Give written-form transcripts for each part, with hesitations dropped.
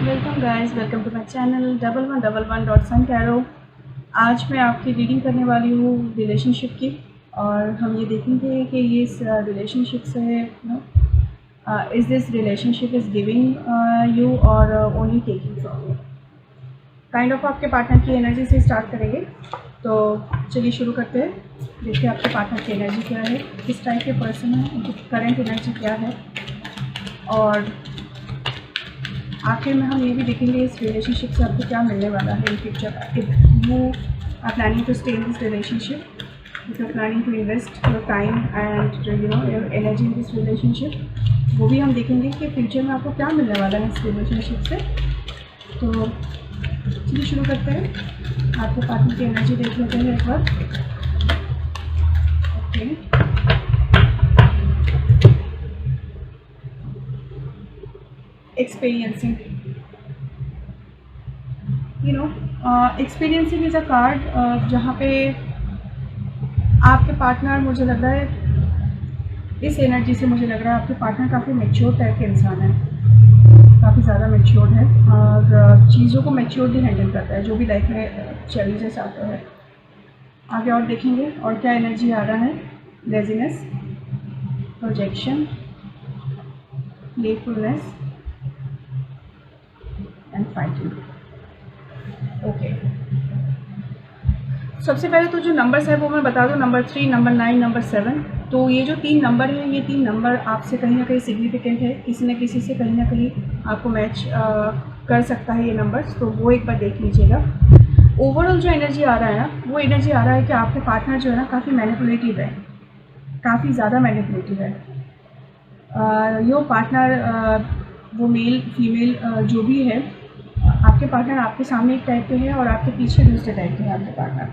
Welcome guys, welcome to my channel 1111 tarot. आज मैं आपकी रीडिंग करने वाली हूँ रिलेशनशिप की, और हम ये देखेंगे कि ये इस रिलेशनशिप से is this relationship is giving you और only taking from you. Kind of आपके पार्टनर की एनर्जी से स्टार्ट करेंगे। तो चलिए शुरू करते हैं। देखिए आपके पार्टनर की एनर्जी क्या है, किस टाइप के पर्सन है, उनकी करंट एनर्जी क्या है, और आखिर में हम ये भी देखेंगे इस रिलेशनशिप से आपको क्या मिलने वाला है in future. If you are planning to stay in this relationship, if you are planning to invest your time and your energy in this relationship, वो भी हम देखेंगे कि फ्यूचर में आपको क्या मिलने वाला है इस रिलेशनशिप से। तो चलिए शुरू करते हैं। आपके पार्टनर की एनर्जी देख लेते हैं एक बार। Okay, experiencing, experiencing is a card जहाँ पे आपके पार्टनर, मुझे लग रहा है इस एनर्जी से मुझे लग रहा है आपके पार्टनर काफ़ी मैच्योर टाइप के इंसान है, काफ़ी ज़्यादा मैच्योर है और चीज़ों को मैच्योरली हैंडल करता है जो भी लाइफ में चैलेंजेस आते हैं। आगे और देखेंगे और क्या एनर्जी आ रहा है। Laziness, projection, playfulness and fighting. Okay, सबसे पहले तो जो नंबर्स है वो मैं बता दूं, नंबर 3, नंबर 9, नंबर 7। तो ये जो 3 नंबर है, ये 3 नंबर आपसे कहीं ना कहीं सिग्निफिकेंट है, किसी न किसी से कहीं ना कहीं आपको मैच कर सकता है ये नंबर्स। तो वो एक बार देख लीजिएगा। ओवरऑल जो एनर्जी आ रहा है ना, वो एनर्जी आ रहा है कि आपके पार्टनर जो है ना काफ़ी मैनिपुलेटिव है, काफ़ी ज़्यादा मैनिपुलेटिव है। योर पार्टनर, वो मेल फीमेल जो भी है, आपके पार्टनर आपके सामने एक टाइप के हैं और आपके पीछे दूसरे टाइप के हैं। आपके पार्टनर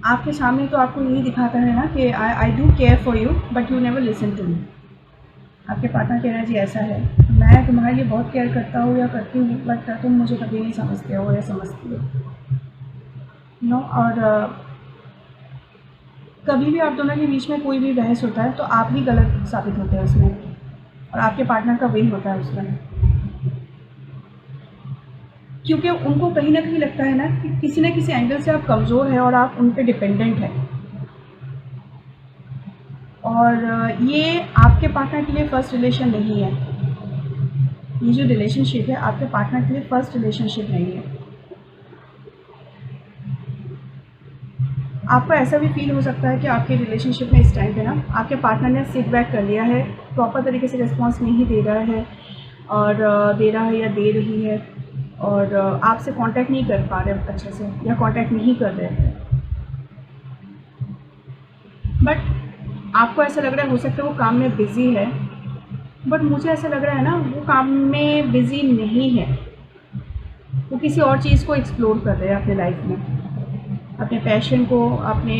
आपके सामने तो आपको यही दिखाता है ना कि I do care for you but you never listen to me. आपके पार्टनर की एनर्जी ऐसा है, मैं तुम्हारे लिए बहुत केयर करता हूँ या करती हूँ बट तुम मुझे कभी नहीं समझते हो या समझती हो नो। और कभी भी आप दोनों के बीच में कोई भी बहस होता है तो आप ही गलत साबित होते हैं उसमें, और आपके पार्टनर का विन होता है उसमें, क्योंकि उनको कहीं ना कहीं लगता है ना कि किसी न किसी एंगल से आप कमज़ोर हैं और आप उन पर डिपेंडेंट हैं। और ये आपके पार्टनर के लिए फ़र्स्ट रिलेशन नहीं है। ये जो रिलेशनशिप है आपके पार्टनर के लिए फ़र्स्ट रिलेशनशिप नहीं है। आपको ऐसा भी फील हो सकता है कि आपके रिलेशनशिप में इस टाइम पे ना आपके पार्टनर ने सिट बैक कर लिया है, प्रॉपर तरीके से रिस्पॉन्स नहीं दे रहा है, और दे रहा है या दे रही है, और आपसे कांटेक्ट नहीं कर पा रहे अच्छे से या कांटेक्ट नहीं कर रहे हैं। बट आपको ऐसा लग रहा है, हो सकता है वो काम में बिज़ी है, बट मुझे ऐसा लग रहा है ना वो काम में बिज़ी नहीं है, वो किसी और चीज़ को एक्सप्लोर कर रहे हैं अपने लाइफ में, अपने पैशन को, अपने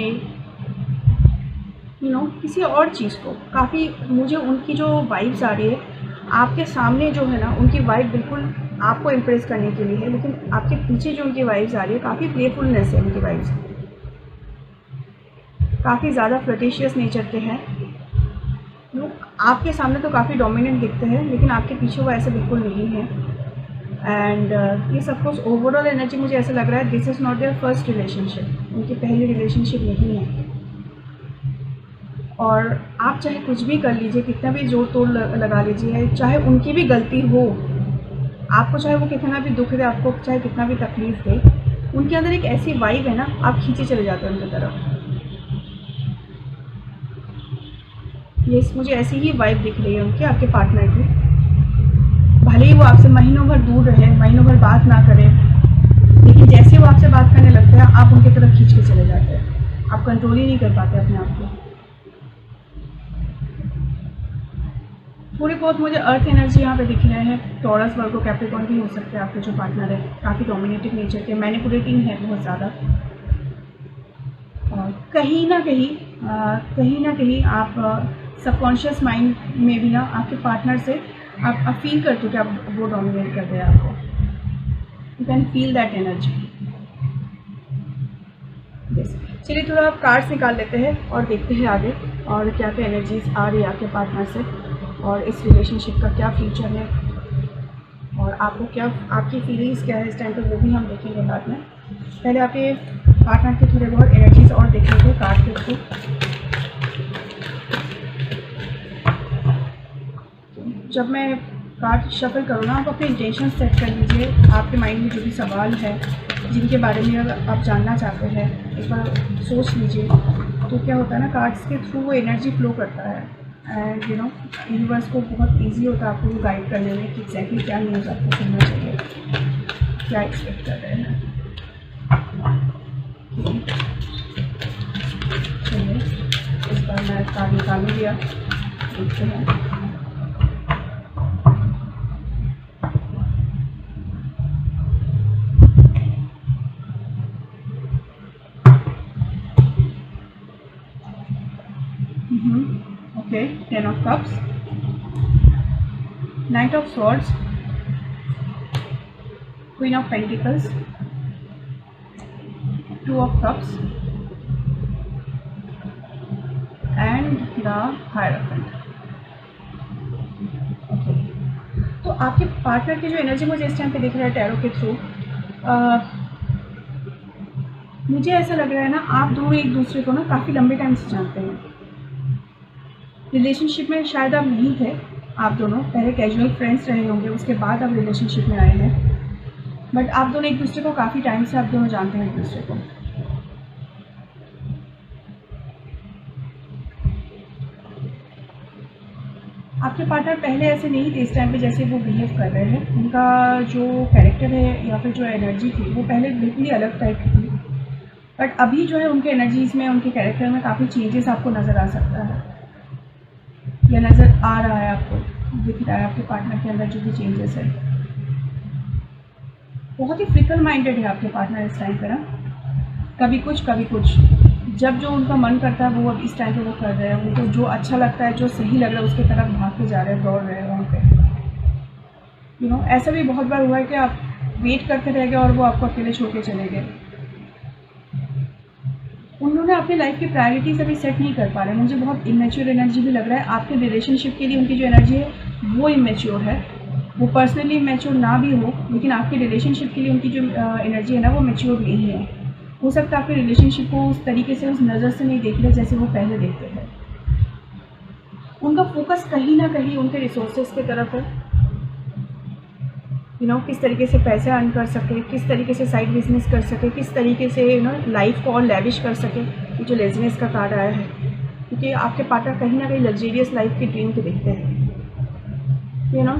किसी और चीज़ को। काफ़ी मुझे उनकी जो वाइब्स आ रही है आपके सामने जो है ना, उनकी वाइब बिल्कुल आपको इम्प्रेस करने के लिए है, लेकिन आपके पीछे जो उनकी वाइब्स आ रही है काफ़ी प्लेफुलनेस है उनकी वाइब्स, काफ़ी ज़्यादा फ्लर्टिशियस नेचर के हैं। आपके सामने तो काफ़ी डोमिनेंट दिखते हैं लेकिन आपके पीछे वो ऐसे बिल्कुल नहीं है। एंड ये सब कुछ ओवरऑल एनर्जी मुझे ऐसा लग रहा है this is not their first relationship, उनकी पहली रिलेशनशिप नहीं है। और आप चाहे कुछ भी कर लीजिए, कितना भी जोर तोड़ लगा लीजिए, चाहे उनकी भी गलती हो, आपको चाहे वो कितना भी दुख दे, आपको चाहे कितना भी तकलीफ दे, उनके अंदर एक ऐसी वाइब है ना, आप खींचे चले जाते हैं उनकी तरफ। ये मुझे ऐसी ही वाइब दिख रही है उनकी, आपके पार्टनर की। भले ही वो आपसे महीनों भर दूर रहे, महीनों भर बात ना करें, लेकिन जैसे वो आपसे बात करने लगते हैं आप उनकी तरफ खींच के चले जाते हैं, आप कंट्रोल ही नहीं कर पाते अपने आप को। थोड़ी बहुत मुझे अर्थ एनर्जी यहाँ पे दिख रहे हैं। टॉरस, वर्गो, कैप्रिकॉर्न भी हो सकते हैं आपके जो पार्टनर है, काफ़ी डोमिनेटिव नेचर के, मैनिपुलेटिंग है बहुत ज़्यादा, और कहीं ना कहीं आप सबकॉन्शियस माइंड में भी ना आपके पार्टनर से आप फील करते हो कि आप वो डोमिनेट कर रहे हैं आपको। You can feel that energy. Yes, चलिए थोड़ा आप कार्ड्स निकाल लेते हैं और देखते हैं आगे और क्या क्या एनर्जीज आ रही है आपके पार्टनर से, और इस रिलेशनशिप का क्या फ्यूचर है, और आपको क्या, आपकी फीलिंग्स क्या है इस टाइम पर, वो भी हम देखेंगे बाद में। पहले आपके पार्टनर के थोड़े बहुत एनर्जीज और देख लेंगे कार्ड के थ्रू। जब मैं कार्ड शफल करूँ ना, आप अपने इंटेंशन सेट कर लीजिए। आपके माइंड में जो भी सवाल है, जिनके बारे में आप जानना चाहते हैं, एक बार सोच लीजिए। तो क्या होता है ना, कार्ड्स के थ्रू वो एनर्जी फ्लो करता है एंड यू नो यूनिवर्स को बहुत इजी होता है आपको वो गाइड करने में कि एग्जैक्टली क्या न्यूज़ आपको सुनना चाहिए, क्या एक्सपेक्ट कर रहे हैं। चलिए इस बार मैं कार्ड निकालूंगी, आप देखते हैं। Okay, 10 of Cups, Knight of Swords, Queen of Pentacles, 2 of Cups and the Hierophant. Okay. तो आपके पार्टनर की जो एनर्जी मुझे इस टाइम पे दिख रहा है टैरो के थ्रू, मुझे ऐसा लग रहा है ना, आप दोनों एक दूसरे को ना काफ़ी लंबे टाइम से जानते हैं। रिलेशनशिप में शायद आप नहीं थे, आप दोनों पहले कैजुअल फ्रेंड्स रहे होंगे, उसके बाद आप रिलेशनशिप में आए हैं, बट आप दोनों एक दूसरे को काफ़ी टाइम से आप दोनों जानते हैं एक दूसरे को। आपके पार्टनर पहले ऐसे नहीं थे इस टाइम पे जैसे वो बिहेव कर रहे हैं। उनका जो कैरेक्टर है या फिर जो एनर्जी थी वो पहले बिल्कुल ही अलग टाइप की थी, बट अभी जो है उनके एनर्जीज़ में, उनके कैरेक्टर में काफ़ी चेंजेस आपको नज़र आ सकता है, या नज़र आ रहा है, आपको दिख रहा है आपके पार्टनर के अंदर जो भी चेंजेस है। बहुत ही फिकल माइंडेड है आपके पार्टनर इस टाइम पर ना, कभी कुछ कभी कुछ। जब जो उनका मन करता है वो अब इस टाइम पे वो कर रहे हैं, उनको जो अच्छा लगता है, जो सही लग रहा है उसके तरफ भागते जा रहे हैं, दौड़ रहे हैं वहाँ पे। यू नो ऐसा भी बहुत बार हुआ है कि आप वेट करते रह गए और वो आपको अकेले छोड़ के चले गए। उन्होंने अपनी लाइफ की प्रायोरिटीज़ अभी सेट नहीं कर पा रहे हैं। मुझे बहुत इमेच्योर एनर्जी भी लग रहा है। आपके रिलेशनशिप के लिए उनकी जो एनर्जी है वो इमेच्योर है। वो पर्सनली इमेच्योर ना भी हो, लेकिन आपके रिलेशनशिप के लिए उनकी जो एनर्जी है ना वो मैच्योर नहीं है। हो सकता है आपके रिलेशनशिप को उस तरीके से, उस नज़र से नहीं देख रहे जैसे वो पहले देखते थे। उनका फोकस कहीं ना कहीं उनके रिसोर्सेज की तरफ है। यू नो किस तरीके से पैसे अर्न कर सके, किस तरीके से साइड बिजनेस कर सके, किस तरीके से यू नो लाइफ को और लेविश कर सके। ये जो लेजीनेस का कार्ड आया है, क्योंकि आपके पार्टनर कहीं ना कहीं लग्जेरियस लाइफ की ड्रीम को देखते हैं। यू नो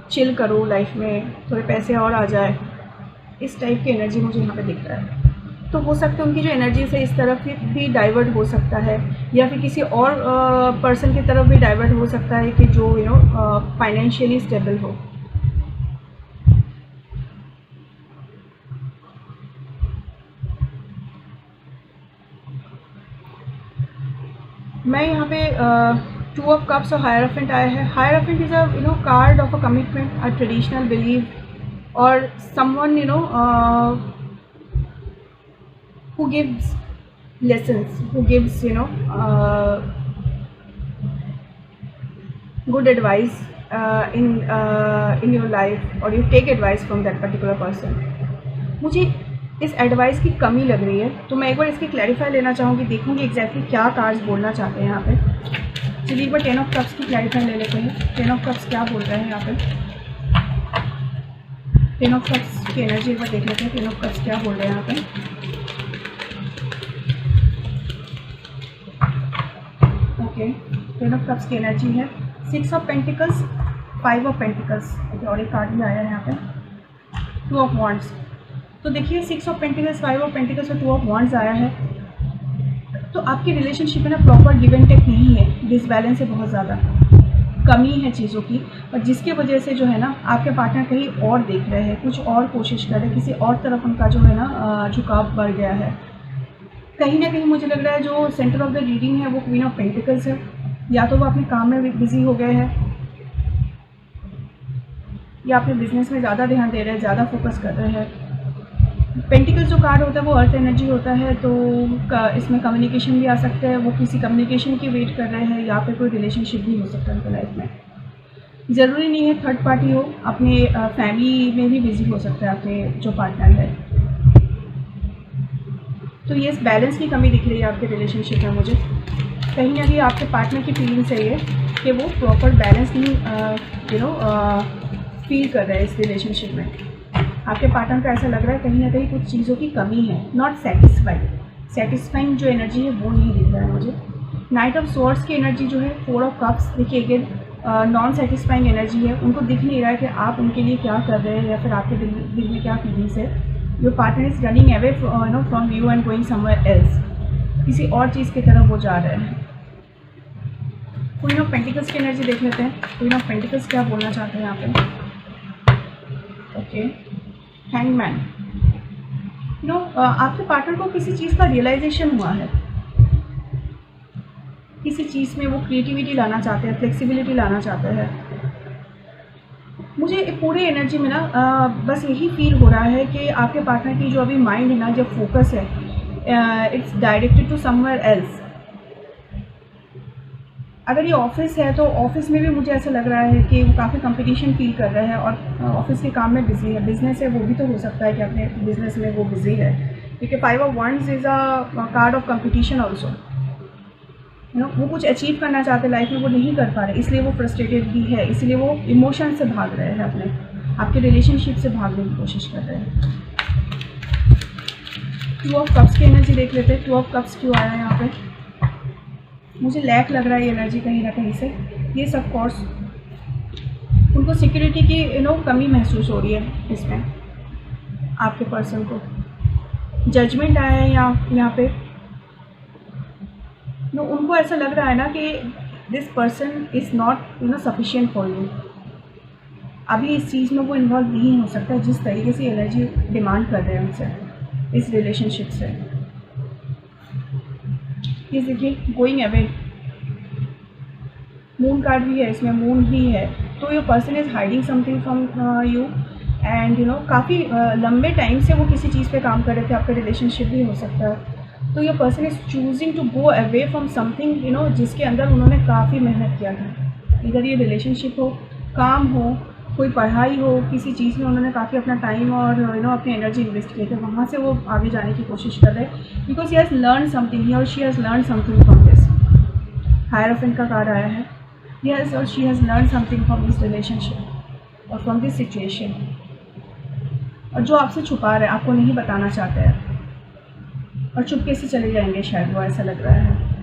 चिल करो लाइफ में, थोड़े पैसे और आ जाए, इस टाइप की एनर्जी मुझे यहाँ पे दिख रहा है। तो हो सकता है उनकी जो एनर्जी से इस तरफ भी डाइवर्ट हो सकता है, या फिर किसी और पर्सन की तरफ भी डाइवर्ट हो सकता है कि जो यू नो फाइनेंशियली स्टेबल हो। मैं यहाँ पे 2 ऑफ कप्स और हायराफेंट आया है। Hierophant is a you know card of a commitment, a traditional believe और someone you know who gives lessons, who gives you know good advice in your life, or you take advice from that particular person। मुझे इस advice की कमी लग रही है, तो मैं एक बार इसकी क्लैरिफाई लेना चाहूँगी, देखूँगी एग्जैक्टली क्या कार्ड्स बोलना चाहते हैं यहाँ पे। चलिए एक बार 10 ऑफ कप्स की क्लैरिफाई ले लेते हैं। 10 ऑफ कप्स क्या बोल रहे हैं यहाँ पे, 10 ऑफ कप्स की एनर्जी एक बार देख लेते हैं। 10 ऑफ कप्स क्या बोल रहे हैं यहाँ पे। ओके, 10 ऑफ कप्स की एनर्जी है 6 of pentacles, 5 of pentacles. Okay, और एक कार्ड भी आया है यहाँ पे 2 ऑफ वॉन्ड्स। तो देखिए 6 ऑफ पेंटिकल्स, 5 ऑफ पेंटिकल्स और 2 ऑफ वॉन्ड्स आया है। तो आपकी रिलेशनशिप में ना प्रॉपर गिव एंड टेक नहीं है, डिसबैलेंस है, बहुत ज़्यादा कमी है चीज़ों की, और जिसके वजह से जो है ना आपके पार्टनर कहीं और देख रहे हैं, कुछ और कोशिश कर रहे हैं, किसी और तरफ उनका जो है ना झुकाव बढ़ गया है। कहीं ना कहीं मुझे लग रहा है जो सेंटर ऑफ द रीडिंग है वो क्वीन ऑफ पेंटिकल्स है। या तो वो अपने काम में बिजी हो गए हैं, या अपने बिजनेस में ज़्यादा ध्यान दे रहे हैं, ज़्यादा फोकस कर रहे हैं। पेंटिकल्स जो कार्ड होता है वो अर्थ एनर्जी होता है, तो इसमें कम्युनिकेशन भी आ सकता है। वो किसी कम्युनिकेशन की वेट कर रहे हैं, या फिर कोई रिलेशनशिप भी हो सकता है उनकी लाइफ में। ज़रूरी नहीं है थर्ड पार्टी हो, अपने फैमिली में भी बिज़ी हो सकता है आपके जो पार्टनर है। तो ये इस बैलेंस की कमी दिख रही है आपके रिलेशनशिप में मुझे। कहीं ना कहीं आपके पार्टनर की फीलिंग्स है ये कि वो प्रॉपर बैलेंस नहीं फील कर रहे हैं इस रिलेशनशिप में। आपके पार्टनर को ऐसा लग रहा है कहीं ना कहीं कुछ चीज़ों की कमी है, नॉट सेटिस्फाइंग जो एनर्जी है वो नहीं दिख रहा है मुझे। नाइट ऑफ स्वॉर्ड्स की एनर्जी जो है, 4 ऑफ कप्स देखिए अगेन नॉन सेटिस्फाइंग एनर्जी है। उनको दिख नहीं रहा है कि आप उनके लिए क्या कर रहे हैं या फिर आपके दिल में क्या फीलिंग्स है। Your partner is running away from you and going somewhere else, किसी और चीज़ की तरफ वो जा रहे हैं। क्वीन ऑफ पेंटिकल्स की एनर्जी देख लेते हैं। क्वीन ऑफ पेंटिकल्स क्या बोलना चाहते हैं यहाँ पे। Okay, hangman. आपके पार्टनर को किसी चीज़ का रियलाइजेशन हुआ है, किसी चीज़ में वो क्रिएटिविटी लाना चाहते हैं, फ्लेक्सिबिलिटी लाना चाहते हैं। मुझे पूरे एनर्जी में ना बस यही फील हो रहा है कि आपके पार्टनर की जो अभी माइंड है ना, जो फोकस है, it's directed to somewhere else. अगर ये ऑफिस है तो ऑफिस में भी मुझे ऐसा लग रहा है कि वो काफ़ी कंपटीशन फील कर रहे हैं और ऑफिस के काम में बिजी है। बिजनेस है वो भी तो हो सकता है कि अपने बिजनेस में वो बिजी है, क्योंकि 5 of wands is a card of competition also. वो कुछ अचीव करना चाहते लाइफ में, वो नहीं कर पा रहे, इसलिए वो फ्रस्ट्रेटेड भी है, इसलिए वो इमोशन से भाग रहे हैं, अपने आपके रिलेशनशिप से भागने की कोशिश कर रहे हैं। 2 ऑफ कप्स की एनर्जी देख लेते हैं। 2 ऑफ कप्स क्यों आया है यहाँ पे? मुझे लैक लग रहा है ये एनर्जी कहीं ना कहीं से। ये सब कोर्स उनको सिक्योरिटी की कमी महसूस हो रही है इसमें। आपके पर्सन को जजमेंट आया है यहाँ पे। उनको ऐसा लग रहा है ना कि this person is not sufficient for you. अभी इस चीज़ में वो इन्वॉल्व नहीं हो सकता जिस तरीके से एनर्जी डिमांड कर रहे हैं उनसे, इस रिलेशनशिप से। ये देखिए गोइंग अवे, मून कार्ड भी है इसमें, मून ही है। तो your person is hiding something from you and काफ़ी लंबे टाइम से वो किसी चीज़ पे काम कर रहे थे। आपका रिलेशनशिप भी हो सकता है। तो your person is choosing to go away from something जिसके अंदर उन्होंने काफ़ी मेहनत किया था। इधर ये रिलेशनशिप हो, काम हो, कोई पढ़ाई हो, किसी चीज़ में उन्होंने काफ़ी अपना टाइम और अपनी एनर्जी इन्वेस्ट किए थे, वहाँ से वो आगे जाने की कोशिश कर रहे हैं। Because he has learn something, he और she has learn something from this. Hierophant का कार्ड आया है। ही हैज़ और she has learn something from this relationship और फ्रॉम दिस सिचुएशन। और जो आपसे छुपा रहे हैं, आपको नहीं बताना चाहते हैं और चुपके से चले जाएंगे शायद, वो ऐसा लग रहा है।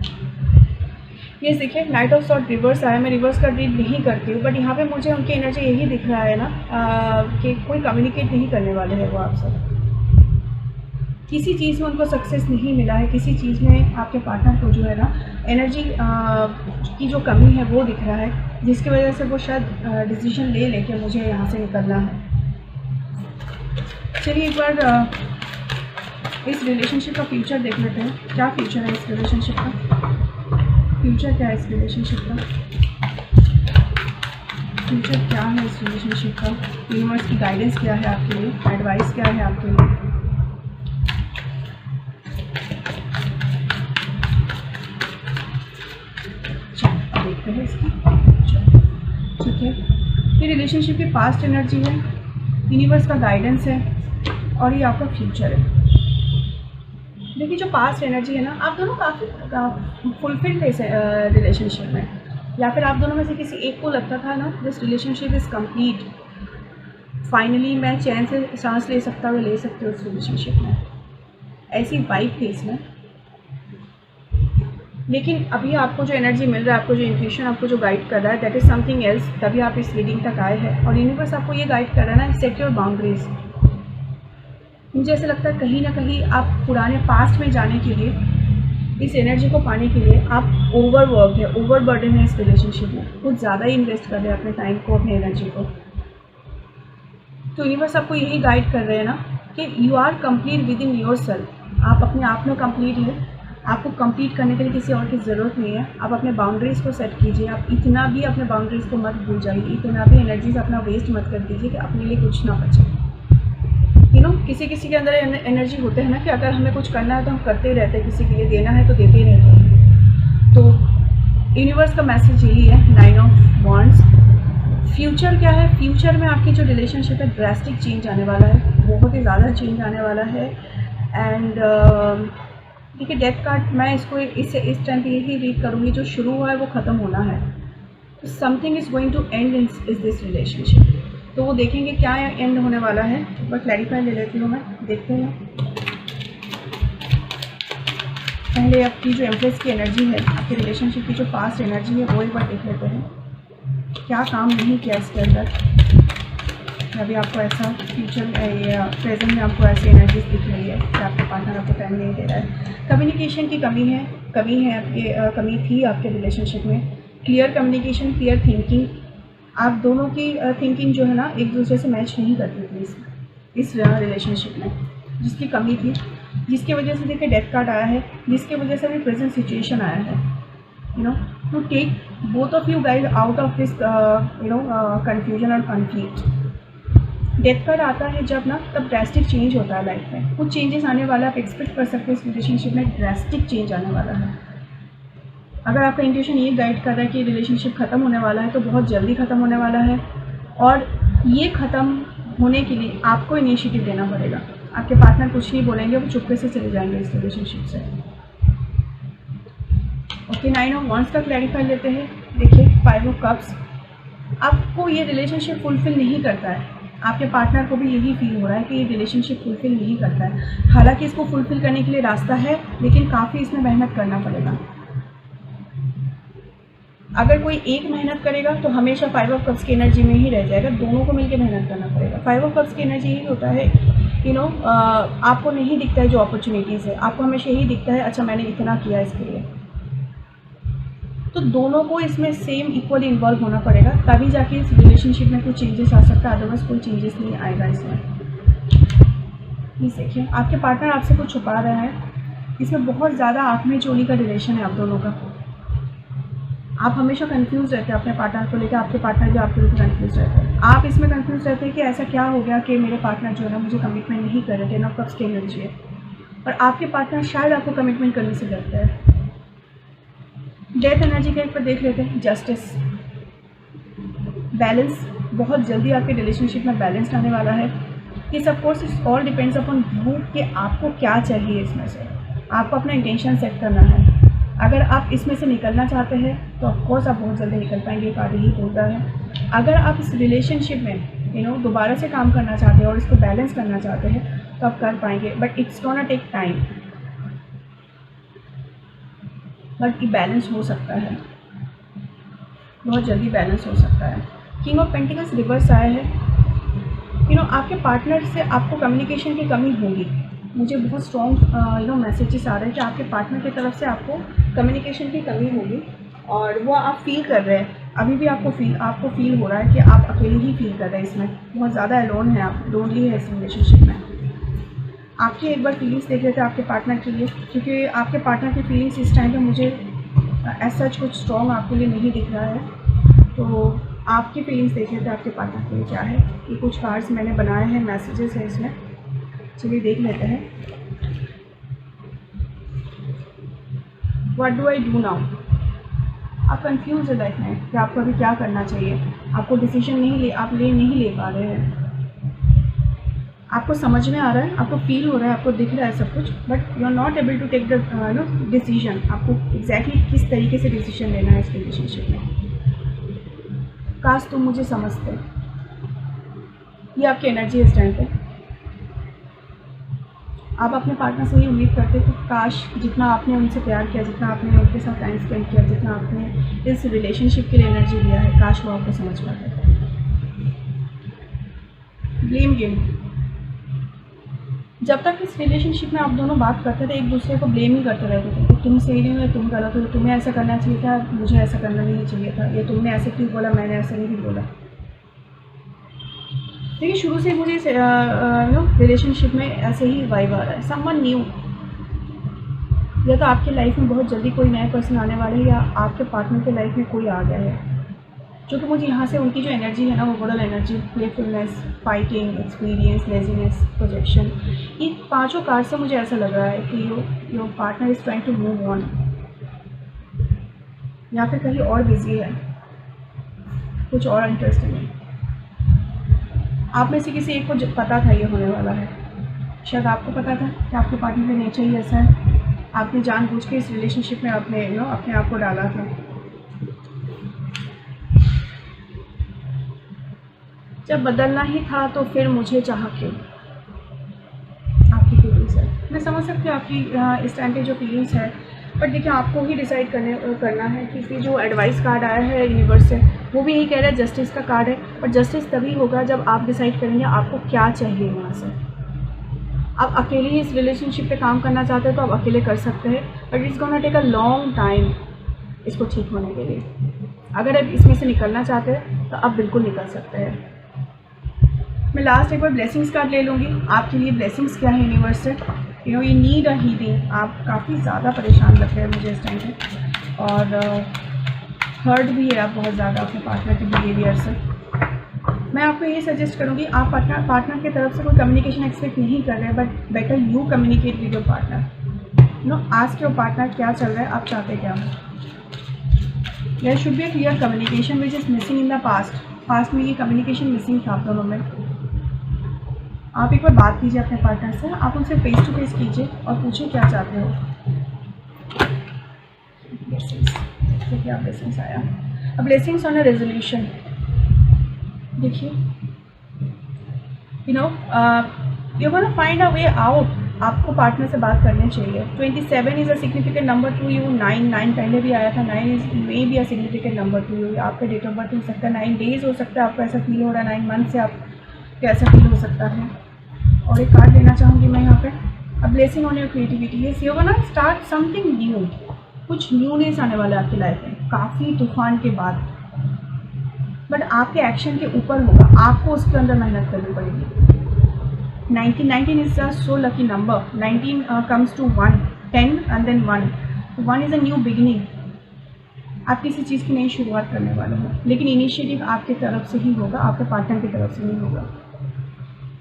ये देखिए नाइट ऑफ सॉर्ड रिवर्स आया। मैं रिवर्स का रीड नहीं करती हूँ, बट यहाँ पे मुझे उनकी एनर्जी यही दिख रहा है ना कि कोई कम्युनिकेट नहीं करने वाले हैं वो आपसे। किसी चीज़ में उनको सक्सेस नहीं मिला है, किसी चीज़ में आपके पार्टनर को जो है ना एनर्जी की जो कमी है वो दिख रहा है, जिसकी वजह से वो शायद डिसीजन ले लेके मुझे यहाँ से निकलना है। चलिए एक बार इस रिलेशनशिप का फ्यूचर देख लेते हैं। क्या फ्यूचर है इस रिलेशनशिप का? फ्यूचर क्या है इस रिलेशनशिप का? फ्यूचर क्या है इस रिलेशनशिप का? यूनिवर्स की गाइडेंस क्या है आपके लिए? एडवाइस क्या है आपके लिए? चलो अब देखते हैं इसकी। ठीक है, ये रिलेशनशिप की पास्ट एनर्जी है, यूनिवर्स का गाइडेंस है और ये आपका फ्यूचर है। देखिए जो पास्ट एनर्जी है ना, आप दोनों काफ़ी फुलफिल थे इस रिलेशनशिप में, या फिर आप दोनों में से किसी एक को लगता था ना this relationship is complete, finally मैं चैन से सांस ले सकता हूँ, ले सकते हो इस रिलेशनशिप में, ऐसी वाइब थी इसमें। लेकिन अभी आपको जो एनर्जी मिल रहा है, आपको जो इंट्यूशन आपको जो गाइड कर रहा है, दैट इज़ समथिंग एल्स। तभी आप इस रीडिंग तक आए हैं और यूनिवर्स आपको ये गाइड कर रहा है ना, सेट योर बाउंड्रीज। मुझे ऐसा लगता है कहीं ना कहीं आप पुराने पास्ट में जाने के लिए, इस एनर्जी को पाने के लिए आप ओवरवर्क है, ओवरबर्डन है इस रिलेशनशिप में, कुछ ज़्यादा ही इन्वेस्ट कर रहे हैं अपने टाइम को, अपनी एनर्जी को। तो यूनिवर्स आपको यही गाइड कर रहे हैं ना कि you are complete within yourself. आप अपने आप में कंप्लीट है, आपको कंप्लीट करने के लिए किसी और की ज़रूरत नहीं है। आप अपने बाउंड्रीज़ को सेट कीजिए। आप इतना भी अपने बाउंड्रीज़ को मत भूल जाइए, इतना भी एनर्जीज अपना वेस्ट मत कर दीजिए कि अपने लिए कुछ ना बचे। किसी किसी के अंदर एनर्जी होते हैं ना कि अगर हमें कुछ करना है तो हम करते ही रहते हैं, किसी के लिए देना है तो देते ही रहते हैं। तो यूनिवर्स का मैसेज यही है, 9 ऑफ वॉन्ड्स, फ्यूचर क्या है, फ्यूचर में आपकी जो रिलेशनशिप है ड्रास्टिक चेंज आने वाला है, बहुत ही ज़्यादा चेंज आने वाला है। एंड देखिए डेथ कार्ड, मैं इसको इस टाइम पे यही रीड करूँगी, जो शुरू हुआ है वो ख़त्म होना है। Something is going to end in this relationship. तो वो देखेंगे क्या एंड होने वाला है। एक बार क्लैरिफाई ले लेती हूँ मैं, देखते हैं। पहले आपकी जो एम्प्रेस की एनर्जी है, आपके रिलेशनशिप की जो पास्ट एनर्जी है, वो एक बार देख लेते हैं क्या काम नहीं किया इसके अंदर। अभी आपको ऐसा फ्यूचर प्रेजेंट में आपको ऐसी एनर्जीज दिख रही है कि आपके पार्टनर आपको टाइम नहीं दे रहा है। कम्युनिकेशन की कमी है आपके, कमी थी आपके रिलेशनशिप में। क्लियर कम्युनिकेशन, क्लियर थिंकिंग, आप दोनों की थिंकिंग जो है ना एक दूसरे से मैच नहीं करती थी इस रिलेशनशिप में, जिसकी कमी थी, जिसकी वजह से देखिए डेथ कार्ड आया है, जिसकी वजह से भी प्रेजेंट सिचुएशन आया है। You know, to take both of you guys out of this confusion और कॉन्फ्लिक्ट। डेथ कार्ड आता है जब ना, तब ड्रास्टिक चेंज होता है लाइफ में। कुछ चेंजेस आने वाला है, आप एक्सपेक्ट कर सकते हैं इस रिलेशनशिप में ड्रास्टिक चेंज आने वाला है। अगर आपका इंट्यूशन ये गाइड कर रहा है कि रिलेशनशिप ख़त्म होने वाला है, तो बहुत जल्दी ख़त्म होने वाला है। और ये ख़त्म होने के लिए आपको इनिशिएटिव लेना पड़ेगा। आपके पार्टनर कुछ नहीं बोलेंगे, वो चुपके से चले जाएंगे इस रिलेशनशिप से। ओके, 9 ऑफ वांड्स का क्लैरिफाई लेते हैं। देखिए 5 ऑफ कप्स, आपको ये रिलेशनशिप फुलफिल नहीं करता है। आपके पार्टनर को भी यही फील हो रहा है कि ये रिलेशनशिप फुलफिल नहीं करता है। हालांकि इसको फुलफिल करने के लिए रास्ता है, लेकिन काफ़ी इसमें मेहनत करना पड़ेगा। अगर कोई एक मेहनत करेगा तो हमेशा 5 ऑफ कप्स की एनर्जी में ही रह जाएगा, दोनों को मिलकर मेहनत करना पड़ेगा। 5 ऑफ कप्स की एनर्जी यही होता है, यू नो, आपको नहीं दिखता है जो अपॉर्चुनिटीज़ है, आपको हमेशा यही दिखता है अच्छा मैंने इतना किया इसके लिए। तो दोनों को इसमें सेम इक्वली इन्वॉल्व होना पड़ेगा, तभी जाके इस रिलेशनशिप में कुछ चेंजेस आ सकता है, अदरवाइज कोई चेंजेस नहीं आएगा इसमें। प्लीज़ देखिए, आपके पार्टनर आपसे कुछ छुपा रहा है। इसमें बहुत ज़्यादा आँख में चोली का रिलेशन है आप दोनों का। आप हमेशा कंफ्यूज रहते हैं अपने पार्टनर को लेकर, आपके पार्टनर भी आपके लेकर कंफ्यूज रहते हैं। आप इसमें कंफ्यूज रहते हैं कि ऐसा क्या हो गया कि मेरे पार्टनर जो है ना मुझे कमिटमेंट नहीं कर रहे थे। 9 कप्स की एनर्जी है, और आपके पार्टनर शायद आपको कमिटमेंट करने से डरता है। डेथ एनर्जी का एक पर देख लेते हैं। जस्टिस, बैलेंस, बहुत जल्दी आपके रिलेशनशिप में बैलेंस आने वाला है। इस of course it's all depends upon you कि आपको क्या चाहिए इसमें से। आपको अपना इंटेंशन सेट करना है। अगर आप इसमें से निकलना चाहते हैं तो ऑफकोर्स आप बहुत जल्दी निकल पाएंगे, कार्ड ही होता है। अगर आप इस रिलेशनशिप में यू नो दोबारा से काम करना चाहते हैं और इसको बैलेंस करना चाहते हैं तो आप कर पाएंगे, but it's gonna take time, but ये बैलेंस हो सकता है, बहुत जल्दी बैलेंस हो सकता है। किंग ऑफ पेंटिकल्स रिवर्स आया है। यू नो, आपके पार्टनर से आपको कम्युनिकेशन की कमी होगी। मुझे बहुत स्ट्रॉन्ग यू नो मैसेजेस आ रहे हैं कि आपके पार्टनर की तरफ से आपको कम्युनिकेशन की कमी होगी, और वो आप फील कर रहे हैं। अभी भी आपको फील हो रहा है कि आप अकेले ही फील कर रहे हैं इसमें, बहुत ज़्यादा अलोन है आप, लोनली है इस रिलेशनशिप में। आपकी एक बार फीलिंग्स देख लेते हैं आपके पार्टनर के लिए, क्योंकि आपके पार्टनर की फीलिंग्स इस टाइम पे मुझे एज सच कुछ स्ट्रॉन्ग आपके लिए नहीं दिख रहा है। तो आपकी फीलिंग्स देख लेते हैं आपके पार्टनर के लिए क्या है। कि कुछ कार्ड्स मैंने बनाए हैं, मैसेजेस हैं इसमें, चलिए देख लेते हैं। What do I do now? आप कंफ्यूज है लाइफ में कि आपको अभी क्या करना चाहिए। आपको डिसीजन आप नहीं ले पा रहे हैं। आपको समझ में आ रहा है, आपको फील हो रहा है, आपको दिख रहा है सब कुछ, but you are not able to take the decision. आपको एग्जैक्टली किस तरीके से डिसीजन लेना है इस रिलेशनशिप में। काश तुम मुझे समझते, ये आपकी एनर्जी है इस टाइम पे। आप अपने पार्टनर से ही उम्मीद करते थे काश जितना आपने उनसे प्यार किया, जितना आपने उनके साथ टाइम स्पेंड किया, जितना आपने इस रिलेशनशिप के लिए एनर्जी दिया है, काश वो आपको समझ पाते। ब्लेम गेम, जब तक इस रिलेशनशिप में आप दोनों बात करते थे एक दूसरे को ब्लेम ही करते रहते थे कि तुम सही नहीं हो, तुम गलत हो, तुम्हें ऐसा करना चाहिए था, मुझे ऐसा करना नहीं चाहिए था, ये तुमने ऐसे क्यों बोला, मैंने ऐसा नहीं बोला। देखिए शुरू से मुझे रिलेशनशिप में ऐसे ही वाइब आ रहा है। समवन न्यू, या तो आपकी लाइफ में बहुत जल्दी कोई नया पर्सन आने वाला है, या आपके पार्टनर के लाइफ में कोई आ गया है। जो कि मुझे यहाँ से उनकी जो एनर्जी है ना, वो बड़ा energy, playfulness, fighting, experience, laziness, projection, ये 5 कार्ड से मुझे ऐसा लग रहा है कि your partner is trying to move on, या फिर कहीं और बिजी है। कुछ और इंटरेस्टिंग है। आप में से किसी एक को पता था ये होने वाला है, शायद आपको पता था कि आपके पार्टनर का नेचर ही ऐसा है, आपने जानबूझ के इस रिलेशनशिप में आपने अपने आप को डाला था। जब बदलना ही था तो फिर मुझे चाहा क्यों, आपकी फीलिंग्स है। मैं समझ सकती हूँ आपकी इस टाइम पे जो फीलिंग्स है, बट देखिए आपको ही डिसाइड करना है कि जो एडवाइस कार्ड आया है यूनिवर्स से वो भी यही कह रहा है, जस्टिस का कार्ड है। और जस्टिस तभी होगा जब आप डिसाइड करेंगे आपको क्या चाहिए वहाँ से। आप अकेले ही इस रिलेशनशिप पे काम करना चाहते हैं तो आप अकेले कर सकते हैं, but it's gonna take a long time इसको ठीक होने के लिए। अगर आप इसमें से निकलना चाहते हैं तो आप बिल्कुल निकल सकते हैं। मैं लास्ट एक बार ब्लेसिंग्स कार्ड ले लूँगी आपके लिए। ब्लेसिंग्स क्या है यूनिवर्स से? You need a healing. आप काफ़ी ज़्यादा परेशान लग रहे हैं मुझे इस टाइम पे, और हर्ट भी है आप बहुत ज़्यादा अपने पार्टनर के बिहेवियर से। मैं आपको ये सजेस्ट करूँगी, आप पार्टनर की तरफ से कोई कम्युनिकेशन एक्सपेक्ट नहीं कर रहे, but better you communicate with your partner. Ask your partner क्या चल रहा है, आप चाहते क्या हो। There should be a clear communication which is missing in the past में ये कम्युनिकेशन मिसिंग था आप दोनों में। आप एक बार बात कीजिए अपने पार्टनर से, आप उनसे फेस टू फेस कीजिए और पूछिए क्या चाहते हो। देखिए आप ब्लेसिंग्स आया, अब ब्लेसिंग्स ऑन अ रेजोल्यूशन। देखिए you gonna find a way out. आपको पार्टनर से बात करनी चाहिए। 27 is a significant number two you. 9 पहले भी आया था। 9 is may be a significant number two you. आपका डेट ऑफ बर्थ हो सकता है, 9 डेज हो सकता है आपको ऐसा फील हो रहा है, 9 मंथ से आप कैसा फील हो सकता है। और एक कार्ड लेना चाहूँगी मैं यहाँ पे, a blessing on your creativity. Yes, you gonna start something new. कुछ न्यूनेस आने वाला है आपकी लाइफ में काफ़ी तूफान के बाद, बट आपके एक्शन के ऊपर होगा, आपको उसके अंदर मेहनत करनी पड़ेगी। 19 is a so lucky number. 19 comes to 1, 10 and then 1. 1 is a new beginning. आप किसी चीज़ की नई शुरुआत करने वाले हो, लेकिन इनिशिएटिव आपकी तरफ से ही होगा, आपके पार्टनर की तरफ से नहीं होगा।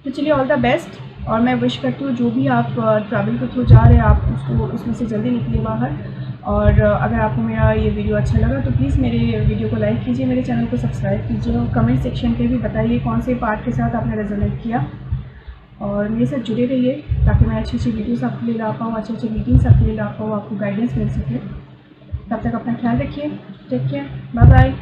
तो चलिए ऑल द बेस्ट, और मैं विश करती हूँ जो भी आप ट्रैवल के थ्रू जा रहे हैं आप उसको उसमें से जल्दी निकलिए बाहर। और अगर आपको मेरा ये वीडियो अच्छा लगा तो प्लीज़ मेरे वीडियो को लाइक कीजिए, मेरे चैनल को सब्सक्राइब कीजिए, और कमेंट सेक्शन पे भी बताइए कौन से पार्ट के साथ आपने रेजोनेट किया। और मेरे साथ जुड़े रहिए ताकि मैं अच्छी अच्छी वीडियोस आपके लिए ला पाऊँ, अच्छे अच्छे मीटिंग्स आपके लिए ला पाऊँ, आपको गाइडेंस मिल सके। तब तक अपना ख्याल रखिए। Take care, bye bye.